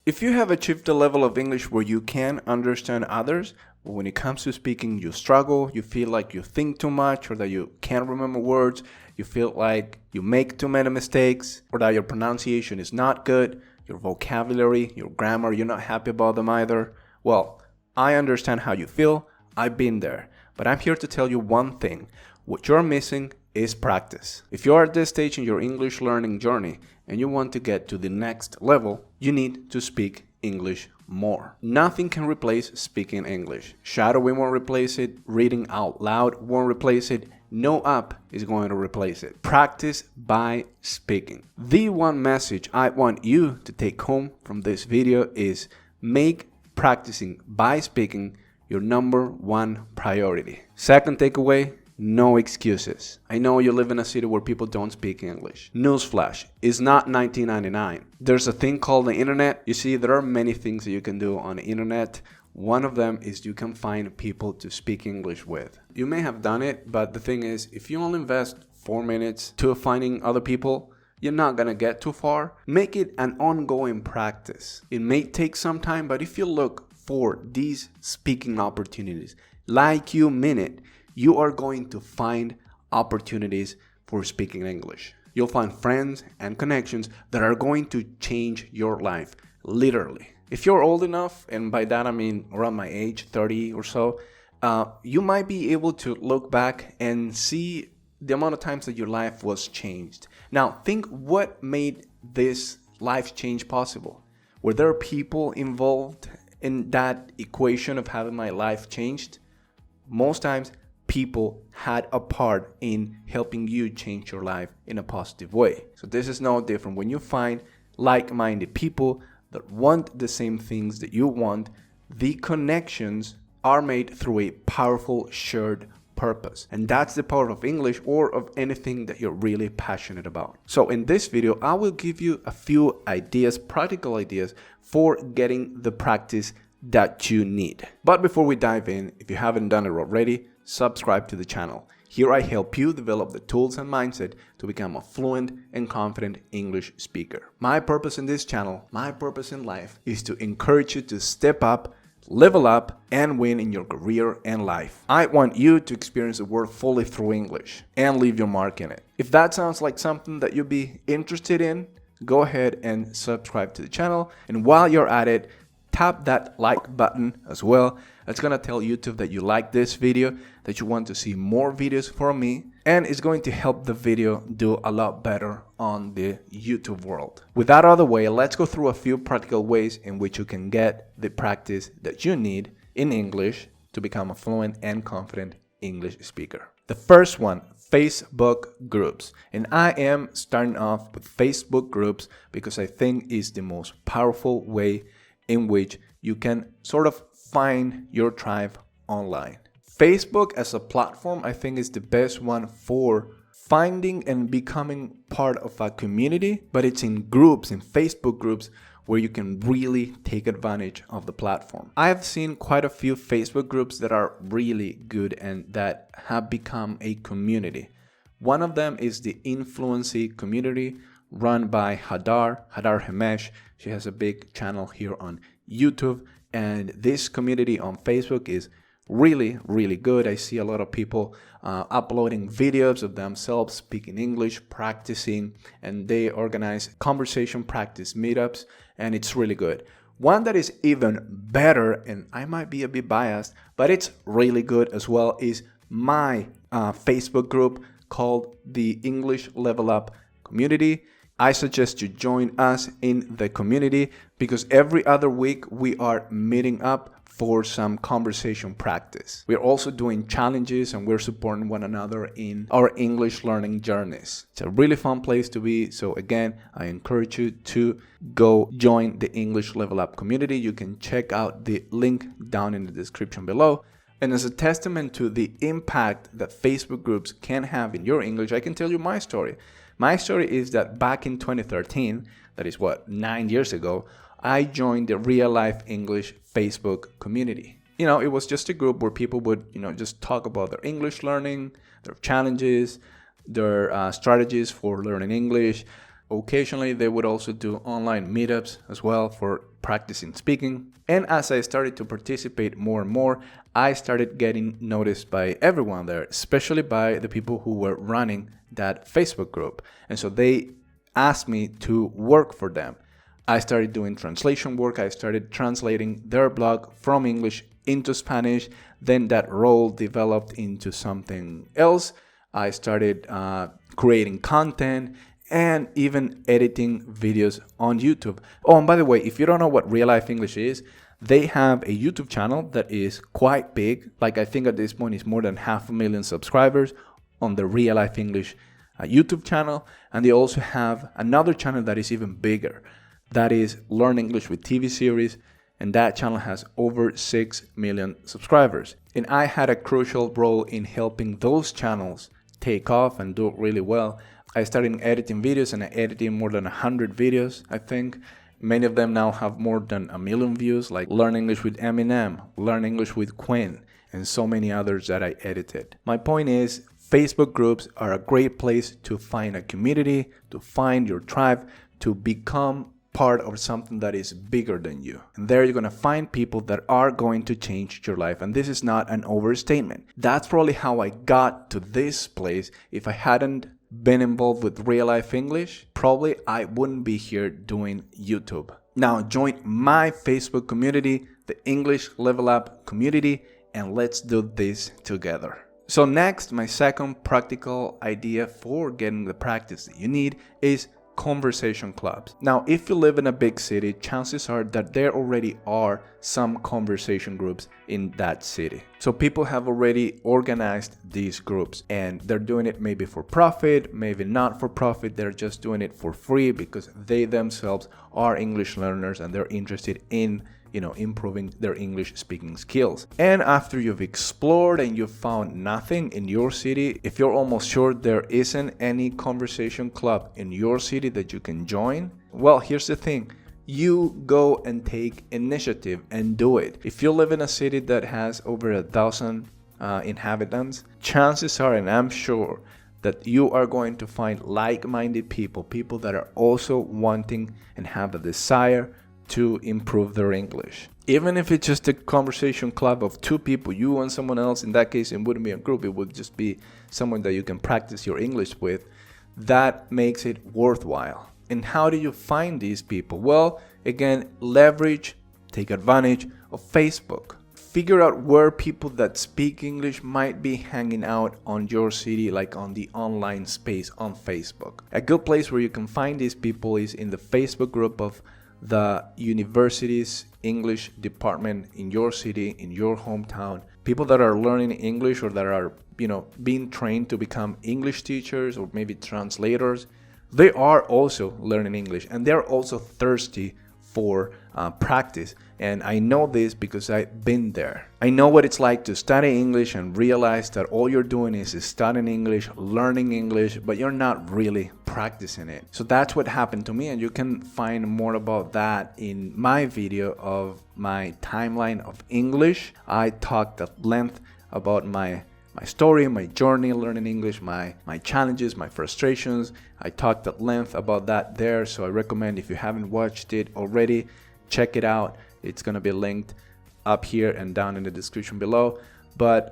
If you have achieved a level of English where you can understand others, but when it comes to speaking, you struggle, you feel like you think too much or that you can't remember words, you feel like you make too many mistakes or that your pronunciation is not good, your vocabulary, your grammar, you're not happy about them either, well, I understand how you feel. I've been there. But I'm here to tell you one thing. What you're missing is practice. If you're at this stage in your English learning journey and you want to get to the next level, you need to speak English more. Nothing can replace speaking English. Shadowing won't replace it. Reading out loud won't replace it. No app is going to replace it. Practice by speaking. The one message I want you to take home from this video is make practicing by speaking your number one priority. Second takeaway, no excuses. I know you live in a city where people don't speak English. Newsflash, it's not 1999. There's a thing called the internet. You see, there are many things that you can do on the internet. One of them is you can find people to speak English with. You may have done it, but the thing is, if you only invest 4 minutes to finding other people, you're not gonna get too far. Make it an ongoing practice. It may take some time, but if you look for these speaking opportunities, like you mean it, you are going to find opportunities for speaking English. You'll find friends and connections that are going to change your life, literally. If you're old enough, and by that I mean around my age, 30 or so, you might be able to look back and see the amount of times that your life was changed. Now, think what made this life change possible. Were there people involved in that equation of having my life changed? Most times, people had a part in helping you change your life in a positive way. So this is no different. When you find like-minded people that want the same things that you want, the connections are made through a powerful shared purpose. And that's the power of English or of anything that you're really passionate about. So in this video, I will give you a few ideas, practical ideas for getting the practice that you need. But before we dive in, if you haven't done it already, subscribe to the channel. Here I help you develop the tools and mindset to become a fluent and confident English speaker. My purpose in this channel, my purpose in life, is to encourage you to step up, level up, and win in your career and life. I want you to experience the world fully through English and leave your mark in it. If that sounds like something that you'd be interested in, go ahead and subscribe to the channel. And while you're at it, tap that like button as well. It's gonna tell YouTube that you like this video, that you want to see more videos from me, and it's going to help the video do a lot better on the YouTube world. With that out of the way, let's go through a few practical ways in which you can get the practice that you need in English to become a fluent and confident English speaker. The first one, Facebook groups. And I am starting off with Facebook groups because I think it's the most powerful way in which you can sort of find your tribe online. Facebook as a platform, I think, is the best one for finding and becoming part of a community, but it's in groups, in Facebook groups, where you can really take advantage of the platform. I have seen quite a few Facebook groups that are really good and that have become a community. One of them is the Fluency community run by Hadar Hamesh. She has a big channel here on YouTube, and this community on Facebook is really, really good. I see a lot of people uploading videos of themselves speaking English, practicing, and they organize conversation practice meetups, and it's really good. One that is even better, and I might be a bit biased, but it's really good as well, is my Facebook group called the English LevelUp Community. I suggest you join us in the community because every other week we are meeting up for some conversation practice. We're also doing challenges and we're supporting one another in our English learning journeys. It's a really fun place to be. So again, I encourage you to go join the English LevelUp community. You can check out the link down in the description below. And as a testament to the impact that Facebook groups can have in your English, I can tell you my story. My story is that back in 2013, that is 9 years ago, I joined the Real Life English Facebook community. It was just a group where people would, just talk about their English learning, their challenges, their strategies for learning English. Occasionally, they would also do online meetups as well for practicing speaking. And as I started to participate more and more, I started getting noticed by everyone there, especially by the people who were running that Facebook group. And so they asked me to work for them. I started doing translation work. I started translating their blog from English into Spanish. Then that role developed into something else. I started creating content and even editing videos on YouTube. Oh, and by the way, if you don't know what Real Life English is, they have a YouTube channel that is quite big. Like I think at this point it's more than 500,000 subscribers on the Real Life English YouTube channel. And they also have another channel that is even bigger. That is Learn English with TV series. And that channel has over 6 million subscribers. And I had a crucial role in helping those channels take off and do really well. I started editing videos and I edited more than 100 videos, I think. Many of them now have more than 1 million views, like Learn English with Eminem, Learn English with Quinn, and so many others that I edited. My point is, Facebook groups are a great place to find a community, to find your tribe, to become part of something that is bigger than you. And there you're going to find people that are going to change your life. And this is not an overstatement. That's probably how I got to this place. If I hadn't been involved with Real Life English, probably I wouldn't be here doing YouTube. Now join my Facebook community, the English LevelUp Community, and let's do this together. So next, my second practical idea for getting the practice that you need is conversation clubs. Now, if you live in a big city, chances are that there already are some conversation groups in that city. So people have already organized these groups and they're doing it maybe for profit, maybe not for profit. They're just doing it for free because they themselves are English learners and they're interested in improving their English speaking skills. And after you've explored and you've found nothing in your city, if you're almost sure there isn't any conversation club in your city that you can join, well, here's the thing. You go and take initiative and do it. If you live in a city that has over 1,000 inhabitants, chances are, and I'm sure, that you are going to find like-minded people that are also wanting and have a desire to improve their English. Even if it's just a conversation club of 2 people, you and someone else, in that case it wouldn't be a group, it would just be someone that you can practice your English with, that makes it worthwhile. And how do you find these people? Well, again, take advantage of Facebook. Figure out where people that speak English might be hanging out on your city, like on the online space on Facebook. A good place where you can find these people is in the Facebook group of the university's English department in your city, in your hometown. People that are learning English or that are, being trained to become English teachers or maybe translators, they are also learning English and they're also thirsty for practice. And I know this because I've been there. I know what it's like to study English and realize that all you're doing is studying English, learning English, but you're not really practicing it. So that's what happened to me, and you can find more about that in my video of my timeline of English. I talked at length about my story, my journey learning English, my challenges, my frustrations. I talked at length about that there, so I recommend, if you haven't watched it already, check it out. It's going to be linked up here and down in the description below. But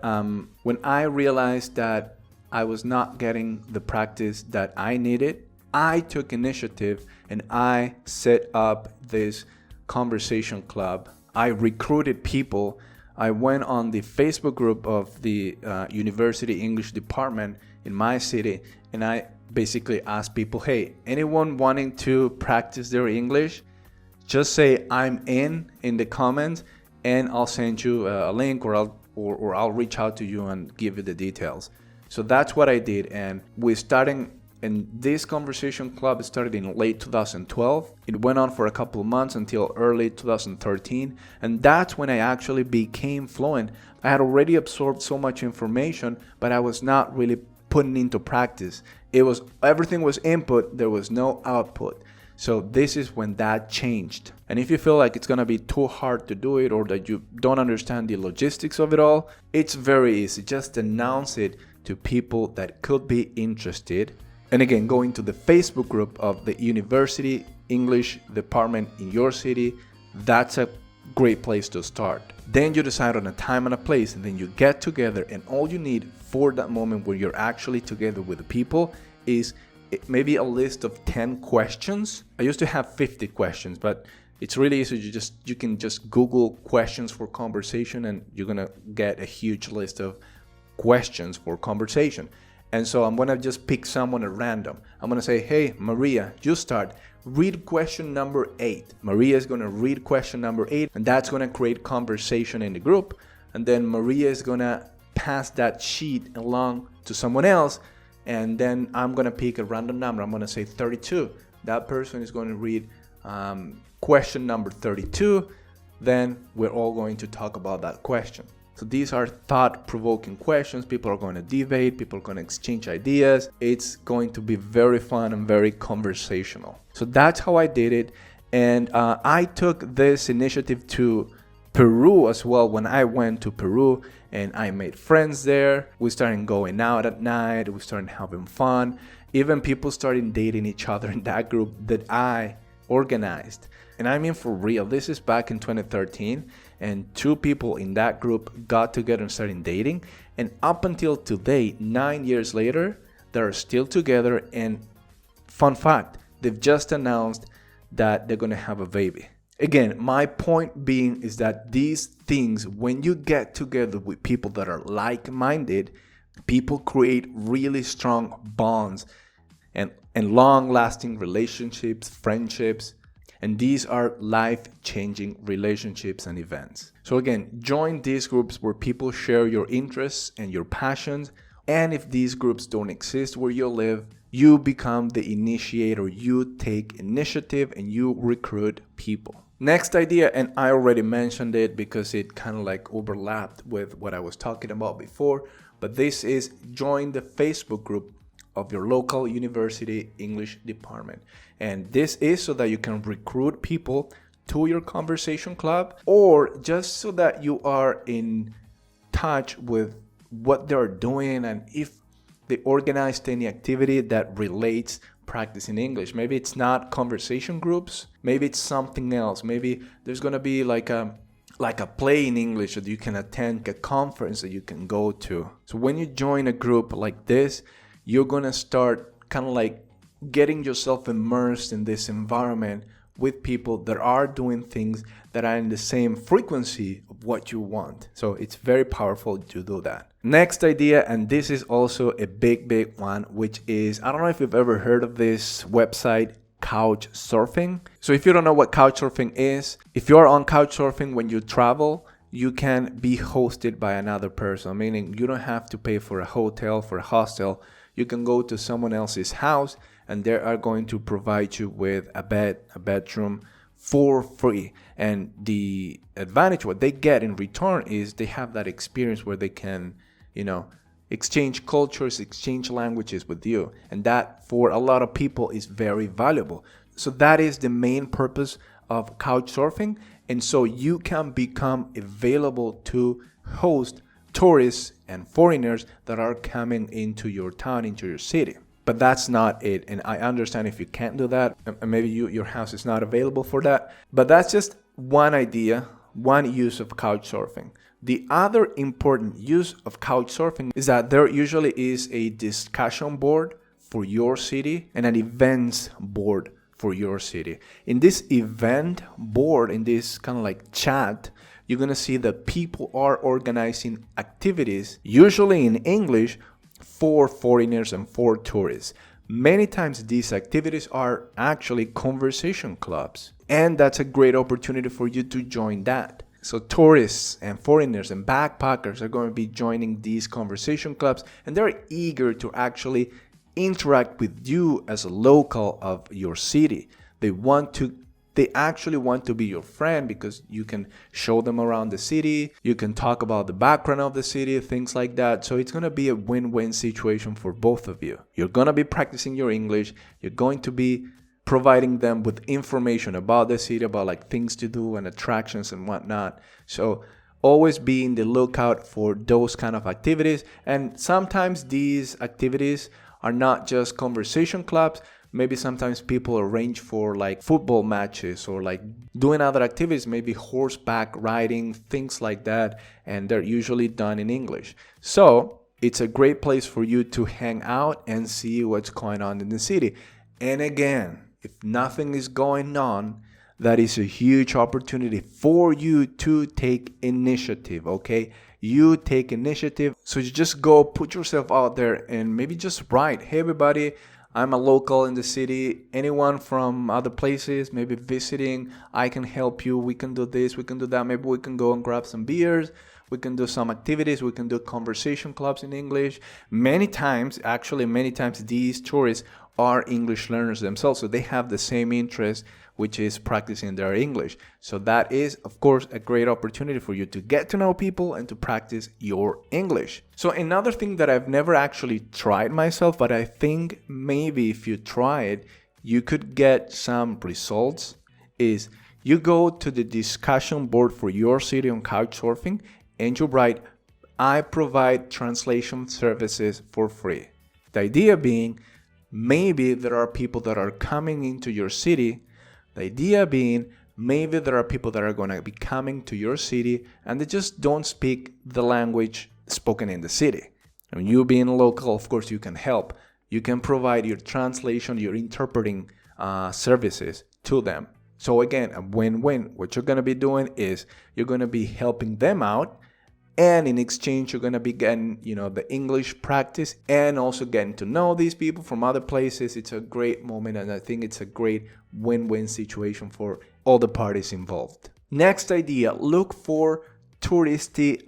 when I realized that I was not getting the practice that I needed, I took initiative and I set up this conversation club. I recruited people. I went on the Facebook group of the University English department in my city, and I basically asked people, hey, anyone wanting to practice their English, just say I'm in the comments and I'll send you a link, or I'll reach out to you and give you the details. So that's what I did, and this conversation club started in late 2012. It went on for a couple of months until early 2013, and that's when I actually became fluent. I had already absorbed so much information, but I was not really putting into practice. Everything was input, there was no output. So this is when that changed. And if you feel like it's gonna be too hard to do it, or that you don't understand the logistics of it all, it's very easy. Just announce it to people that could be interested. And again, go into the Facebook group of the University English department in your city, that's a great place to start. Then you decide on a time and a place, and then you get together, and all you need for that moment where you're actually together with the people is maybe a list of 10 questions. I used to have 50 questions, but it's really easy. You can just Google questions for conversation, and you're gonna get a huge list of questions for conversation. And so I'm gonna just pick someone at random. I'm gonna say, hey, Maria, you start. Read question number 8. Maria is gonna read question number 8, and that's gonna create conversation in the group. And then Maria is gonna pass that sheet along to someone else, and then I'm gonna pick a random number. I'm gonna say 32. That person is gonna read question number 32. Then we're all going to talk about that question. So these are thought-provoking questions. People are going to debate, people are going to exchange ideas. It's going to be very fun and very conversational. So that's how I did it. And I took this initiative to Peru as well. When I went to Peru and I made friends there, we started going out at night, we started having fun. Even people started dating each other in that group that I organized. And I mean for real, this is back in 2013, and 2 people in that group got together and started dating. And up until today, 9 years later, they're still together. And fun fact, they've just announced that they're gonna have a baby. Again, my point being is that these things, when you get together with people that are like-minded, people create really strong bonds and long-lasting relationships, friendships. And these are life-changing relationships and events. So again, join these groups where people share your interests and your passions. And if these groups don't exist where you live, you become the initiator. You take initiative and you recruit people. Next idea, and I already mentioned it because it kind of like overlapped with what I was talking about before, but this is join the Facebook group of your local university English department. And this is so that you can recruit people to your conversation club, or just so that you are in touch with what they're doing and if they organized any activity that relates practicing English. Maybe it's not conversation groups, maybe it's something else. Maybe there's gonna be like a play in English that you can attend, a conference that you can go to. So when you join a group like this, you're gonna start kind of like getting yourself immersed in this environment with people that are doing things that are in the same frequency of what you want. So it's very powerful to do that. Next idea, and this is also a big one, which is, I don't know if you've ever heard of this website, Couchsurfing. So if you don't know what Couchsurfing is, if you're on Couchsurfing when you travel, you can be hosted by another person, meaning you don't have to pay for a hotel, for a hostel. You can go to someone else's house and they are going to provide you with a bed, a bedroom for free. And the advantage, what they get in return, is they have that experience where they can, exchange cultures, exchange languages with you. And that for a lot of people is very valuable. So that is the main purpose of Couchsurfing. And so you can become available to host tourists and foreigners that are coming into your town, into your city. But that's not it. And I understand if you can't do that, and maybe your house is not available for that. But that's just one idea, one use of Couchsurfing. The other important use of Couchsurfing is that there usually is a discussion board for your city and an events board for your city. In this event board, in this kind of like chat, you're going to see that people are organizing activities, usually in English, for foreigners and for tourists. Many times these activities are actually conversation clubs, and that's a great opportunity for you to join that. So tourists and foreigners and backpackers are going to be joining these conversation clubs, and they're eager to actually interact with you as a local of your city. They actually want to be your friend because you can show them around the city. You can talk about the background of the city, things like that. So it's going to be a win-win situation for both of you. You're going to be practicing your English. You're going to be providing them with information about the city, about like things to do and attractions and whatnot. So always be in the lookout for those kind of activities. And sometimes these activities are not just conversation clubs. Maybe sometimes people arrange for like football matches or like doing other activities, maybe horseback riding, things like that. And they're usually done in English. So it's a great place for you to hang out and see what's going on in the city. And again, if nothing is going on, that is a huge opportunity for you to take initiative, okay? You take initiative. So you just go put yourself out there and maybe just write, hey everybody, I'm a local in the city. Anyone from other places, maybe visiting, I can help you. We can do this, we can do that. Maybe we can go and grab some beers. We can do some activities. We can do conversation clubs in English. Many times, these tourists are English learners themselves. So they have the same interest, which is practicing their English. So that is, of course, a great opportunity for you to get to know people and to practice your English. So another thing that I've never actually tried myself, but I think maybe if you try it, you could get some results, is you go to the discussion board for your city on Couchsurfing and you write, I provide translation services for free. The idea being, maybe there are people that are coming into your city. The idea being, maybe there are people that are going to be coming to your city and they just don't speak the language spoken in the city. And you being local, of course, you can help. You can provide your translation, your interpreting services to them. So again, a win-win. What you're going to be doing is you're going to be helping them out. And in exchange, you're going to be getting, the English practice and also getting to know these people from other places. It's a great moment, and I think it's a great win-win situation for all the parties involved. Next idea, look for touristy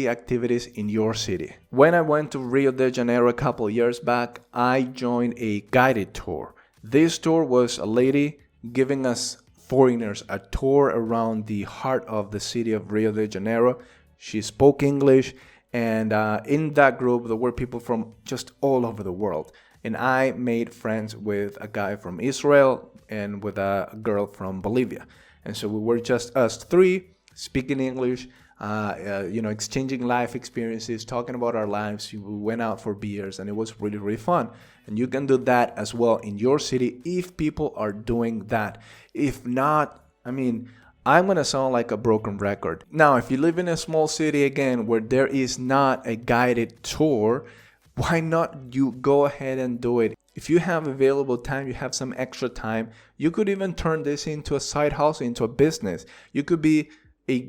activities in your city. When I went to Rio de Janeiro a couple of years back, I joined a guided tour. This tour was a lady giving us foreigners a tour around the heart of the city of Rio de Janeiro. She spoke English, and in that group there were people from just all over the world. And I made friends with a guy from Israel and with a girl from Bolivia. And so we were just us three speaking English, exchanging life experiences, talking about our lives. We went out for beers and it was really, really fun. And you can do that as well in your city if people are doing that. If not, I'm going to sound like a broken record. Now, if you live in a small city, again, where there is not a guided tour, why not you go ahead and do it? If you have available time, you have some extra time, you could even turn this into a side hustle, into a business. You could be a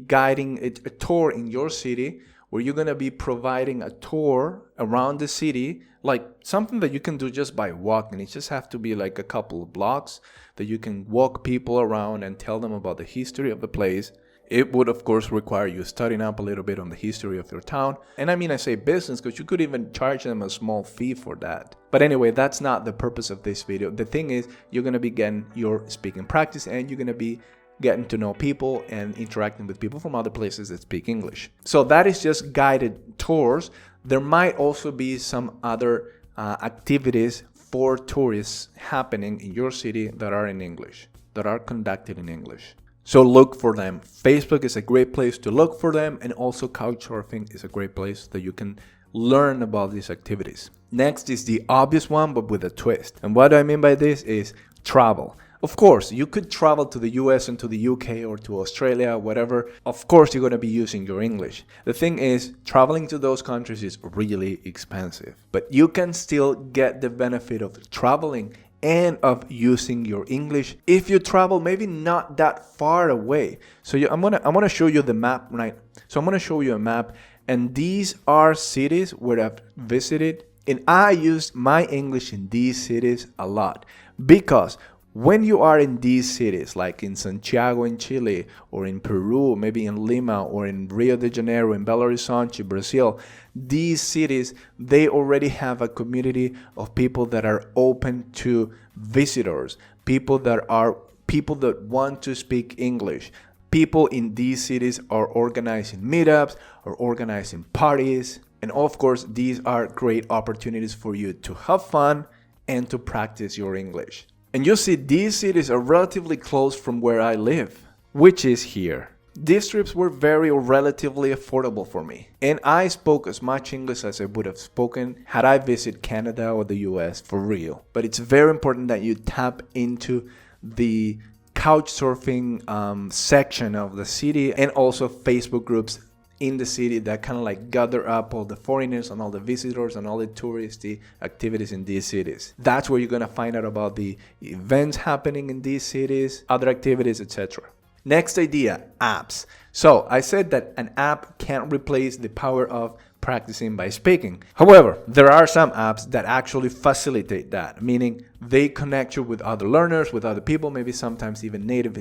tour in your city where you're going to be providing a tour around the city, like something that you can do just by walking. It just have to be like a couple of blocks that you can walk people around and tell them about the history of the place. It would, of course, require you studying up a little bit on the history of your town. And I say business because you could even charge them a small fee for that. But anyway, that's not the purpose of this video. The thing is, you're going to be getting your speaking practice and you're going to be getting to know people and interacting with people from other places that speak English. So that is just guided tours. There might also be some other activities for tourists happening in your city that are in English, that are conducted in English. So look for them. Facebook is a great place to look for them, and also Couchsurfing is a great place that you can learn about these activities. Next is the obvious one, but with a twist. And what I mean by this is travel. Of course, you could travel to the US and to the UK or to Australia, whatever. Of course, you're going to be using your English. The thing is, traveling to those countries is really expensive. But you can still get the benefit of traveling and of using your English if you travel maybe not that far away. So I'm gonna show you the map, right? So I'm gonna show you a map, and these are cities where I've visited, and I used my English in these cities a lot because when you are in these cities, like in Santiago in Chile, or in Peru, maybe in Lima, or in Rio de Janeiro, in Belo Horizonte, Brazil, these cities, they already have a community of people that are open to visitors, people that want to speak English. People in these cities are organizing meetups, or organizing parties, and of course, these are great opportunities for you to have fun and to practice your English. And you see, these cities are relatively close from where I live, which is here. These trips were very or relatively affordable for me, and I spoke as much English as I would have spoken had I visited Canada or the US for real. But it's very important that you tap into the Couchsurfing section of the city, and also Facebook groups in the city that kind of like gather up all the foreigners and all the visitors and all the touristy activities in these cities. That's where you're going to find out about the events happening in these cities, other activities, etc. Next idea, apps. So I said that an app can't replace the power of practicing by speaking. However, there are some apps that actually facilitate that, meaning they connect you with other learners, with other people, maybe sometimes even native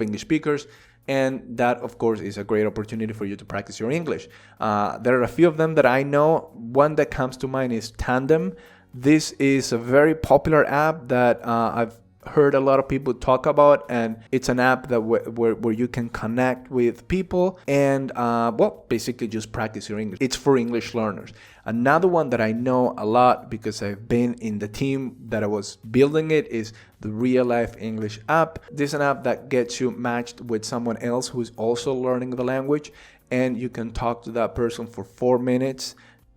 English speakers. And that, of course, is a great opportunity for you to practice your English. There are a few of them that I know. One that comes to mind is Tandem. This is a very popular app that I've heard a lot of people talk about, and it's an app that where you can connect with people and basically just practice your English. It's for English learners. Another one that I know a lot because I've been in the team that I was building it is the Real Life English app. This is an app that gets you matched with someone else who's also learning the language, and you can talk to that person for 4 minutes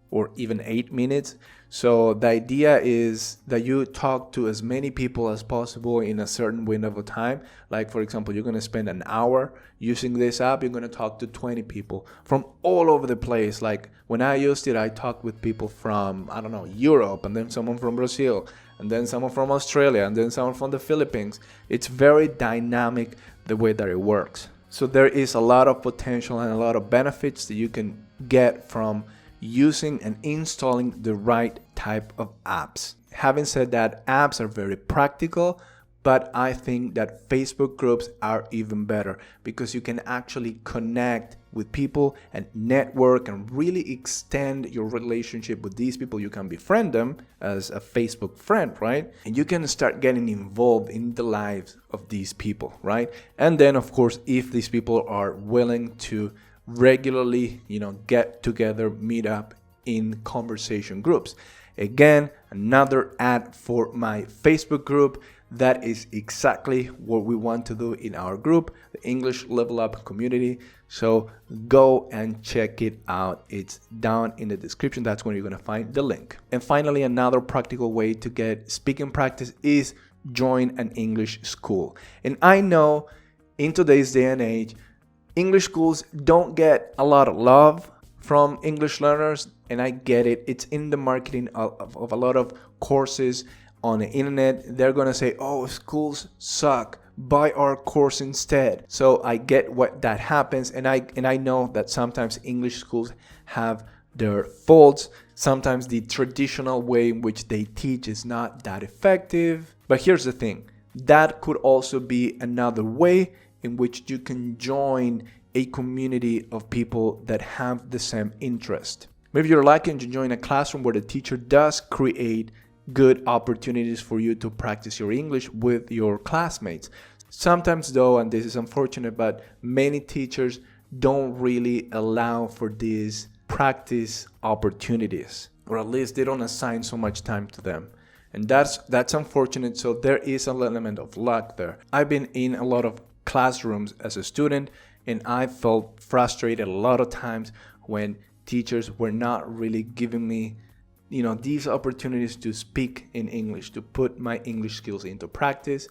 or even 8 minutes. So the idea is that you talk to as many people as possible in a certain window of time. Like, for example, you're going to spend an hour using this app. You're going to talk to 20 people from all over the place. Like when I used it, I talked with people from, Europe, and then someone from Brazil, and then someone from Australia, and then someone from the Philippines. It's very dynamic the way that it works. So there is a lot of potential and a lot of benefits that you can get from using and installing the right type of apps. Having said that, apps are very practical, but I think that Facebook groups are even better because you can actually connect with people and network and really extend your relationship with these people. You can befriend them as a Facebook friend, right? And you can start getting involved in the lives of these people, right? And then, of course, if these people are willing to regularly, get together, meet up in conversation groups. Again, another ad for my Facebook group. That is exactly what we want to do in our group, the English LevelUp Community. So go and check it out. It's down in the description. That's where you're going to find the link. And finally, another practical way to get speaking practice is join an English school. And I know in today's day and age, English schools don't get a lot of love from English learners, and I get it. It's in the marketing of a lot of courses on the internet. They're going to say, oh, schools suck, buy our course instead. So I get what that happens, and I know that sometimes English schools have their faults. Sometimes the traditional way in which they teach is not that effective. But here's the thing. That could also be another way in which you can join a community of people that have the same interest. Maybe you're lucky and you join a classroom where the teacher does create good opportunities for you to practice your English with your classmates. Sometimes though, and this is unfortunate, but many teachers don't really allow for these practice opportunities, or at least they don't assign so much time to them. And that's unfortunate. So there is an element of luck there. I've been in a lot of classrooms as a student, and I felt frustrated a lot of times when teachers were not really giving me these opportunities to speak in English, to put my English skills into practice.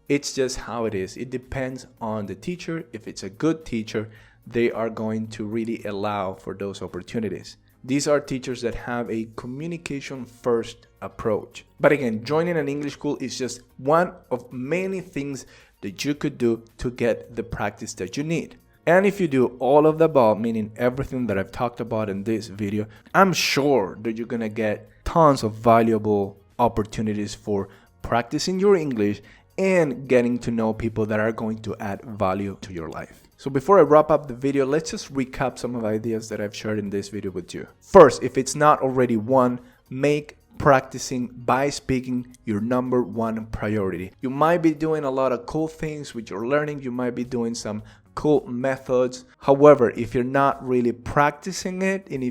It's just how it is. It depends on the teacher. If it's a good teacher, they are going to really allow for those opportunities. These are teachers that have a communication first approach. But again, joining an English school is just one of many things that you could do to get the practice that you need. And if you do all of the above, meaning everything that I've talked about in this video, I'm sure that you're gonna get tons of valuable opportunities for practicing your English and getting to know people that are going to add value to your life. So before I wrap up the video, let's just recap some of the ideas that I've shared in this video with you. First, if it's not already one, make practicing by speaking your number one priority. You might be doing a lot of cool things with your learning. You might be doing some cool methods. However, if you're not really practicing it, and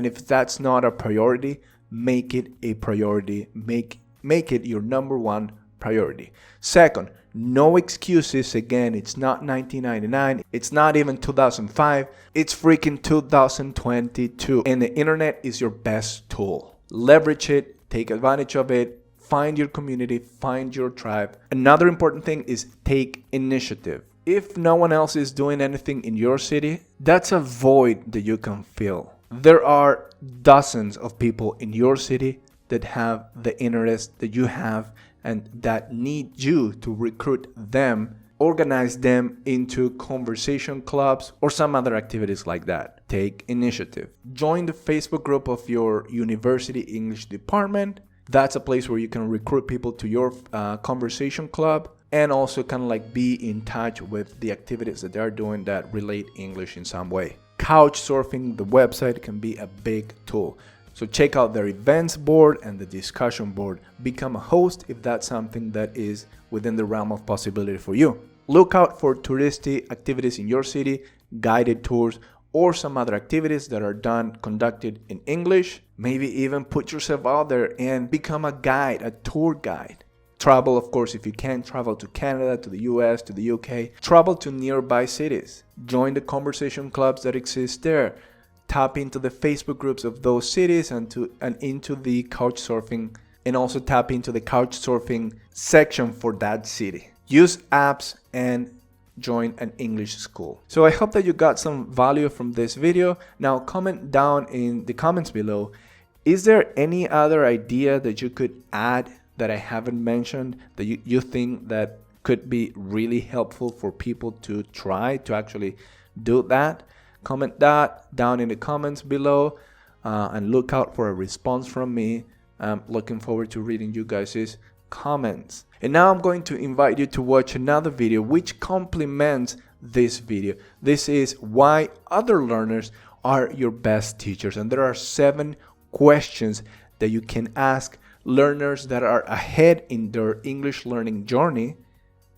if that's not a priority, make it a priority. Make it your number one priority. Second, No excuses. Again, it's not 1999. It's not even 2005. It's freaking 2022. And the internet is your best tool. Leverage it. Take advantage of it. Find your community. Find your tribe. Another important thing is take initiative. If no one else is doing anything in your city, that's a void that you can fill. There are dozens of people in your city that have the interest that you have and that need you to recruit them, organize them into conversation clubs or some other activities like that. Take initiative. Join the Facebook group of your university English department. That's a place where you can recruit people to your conversation club and also kind of like be in touch with the activities that they're doing that relate English in some way. Couchsurfing, the website, can be a big tool. So check out their events board and the discussion board. Become a host if that's something that is within the realm of possibility for you. Look out for touristy activities in your city, guided tours, or some other activities that are conducted in English. Maybe even put yourself out there and become a guide, a tour guide. Travel, of course, if you can, travel to Canada, to the US, to the UK. Travel to nearby cities. Join the conversation clubs that exist there. Tap into the Facebook groups of those cities and into the Couchsurfing, and also tap into the Couchsurfing section for that city. Use apps and join an English school. So I hope that you got some value from this video. Now comment down in the comments below. Is there any other idea that you could add that I haven't mentioned that you think that could be really helpful for people to try to actually do that? Comment that down in the comments below and look out for a response from me. I'm looking forward to reading you guys' comments. And now I'm going to invite you to watch another video which complements this video. This is why other learners are your best teachers. And there are 7 questions that you can ask learners that are ahead in their English learning journey,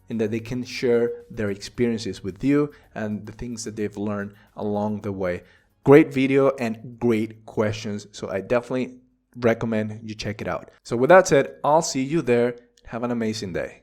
and that they can share their experiences with you and the things that they've learned along the way. Great video and great questions. So I definitely recommend you check it out. So with that said, I'll see you there. Have an amazing day.